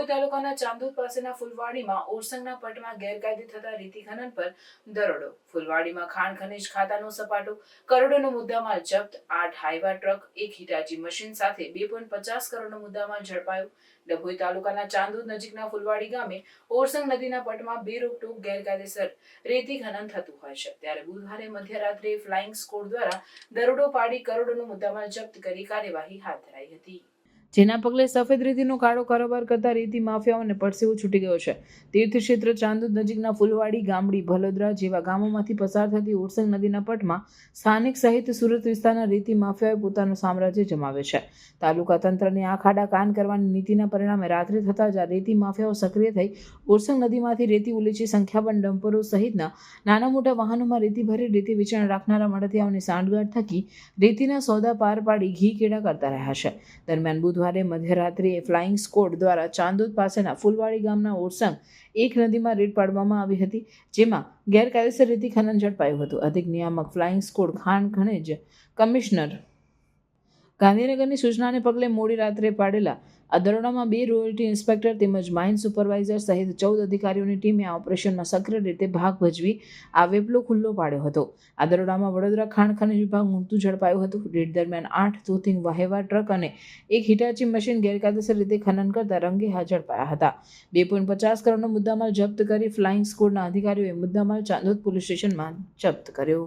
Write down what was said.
ડભોઈ તાલુકાના ચાંદોદ પાસેના ફુલવાડીમાં ઓરસંગના પટમાં ગેરકાયદે થતા રેતી ખનન પર દરોડો. ફુલવાડીમાં ખાણ ખનીજ ખાતાનો સપાટો, કરોડોનો મુદ્દામાલ જપ્ત. 8 હાઈવા ટ્રક, 1 હિટાચી મશીન સાથે 2.50 કરોડનો મુદ્દામાલ ઝડપાયો. ડભોઈ તાલુકાના ચાંદોદ નજીકના ફુલવાડી ગામે ઓરસંગ નદીના પટમાં બેરોકટોક ગેરકાયદેસર રેતી ખનન થતું હોય છે, ત્યારે બુધવારે મધ્યરાત્રે ફ્લાઇંગ સ્કોડ દ્વારા દરોડો પાડી કરોડોનો મુદ્દામાલ જપ્ત કરી કાર્યવાહી હાથ ધરાઈ હતી. જેના પગલે સફેદ રેતીનો કાળો કારોબાર કરતા રેતી માફિયાઓને પડસેવો છૂટી ગયો છે. તીર્થક્ષેત્ર ચાંદોદ નજીકના ફુલવાડી, ગામડી, ભલોદરા જેવા ગામોમાંથી પસાર થતી ઓરસંગ નદીના પટમાં સ્થાનિક સહિત સુરત વિસ્તારના રેતી માફિયાઓએ પોતાનું સામ્રાજ્ય જમાવે છે. તાલુકા તંત્રની આ ખાડા કાન કરવાની નીતિના પરિણામે રાત્રે થતાં જ આ રેતી માફિયાઓ સક્રિય થઈ ઓરસંગ નદીમાંથી રેતી ઉલેચી સંખ્યાબંધ ડમ્પરો સહિતના નાના મોટા વાહનોમાં રેતી ભરી રેતી વેચાણ રાખનારા મળતિયાઓની સાંઠગાંઠ થકી રેતીના સોદા પાર પાડી ઘી કેળા કરતા રહ્યા છે. દરમિયાન બુધવારે મધ્યરાત્રિએ ફ્લાઇંગ સ્કોડ દ્વારા ચાંદોદ પાસેના ફુલવાડી ગામના ઓરસંગ એક નદીમાં રેડ પાડવામાં આવી હતી, જેમાં ગેરકાયદેસર રેતી ખનન ઝડપાયું હતું. અધિક નિયામક ફ્લાઇંગ સ્કોડ ખાણ ખનિજ કમિશનર ગાંધીનગરની સૂચનાને પગલે મોડી રાત્રે પાડેલા આ દરોડામાં 2 રોયલ્ટી ઇન્સ્પેક્ટર તેમજ માઇન સુપરવાઇઝર સહિત 14 અધિકારીઓની ટીમે આ ઓપરેશનમાં સક્રિય રીતે ભાગ ભજવી આ વેપલો ખુલ્લો પાડ્યો હતો. આ દરોડામાં વડોદરા ખાણ ખનિજ વિભાગ ઊંઘતું ઝડપાયું હતું. રેડ દરમિયાન 8 તોતિંગ વાહેવા ટ્રક અને 1 હિટાચી મશીન ગેરકાયદેસર રીતે ખનન કરતા રંગે હાથ ઝડપાયા હતા. 2.50 કરોડનો મુદ્દામાલ જપ્ત કરી ફ્લાઇંગ સ્કોડના અધિકારીઓએ મુદ્દામાલ ચાંદોદ પોલીસ સ્ટેશનમાં જપ્ત કર્યો.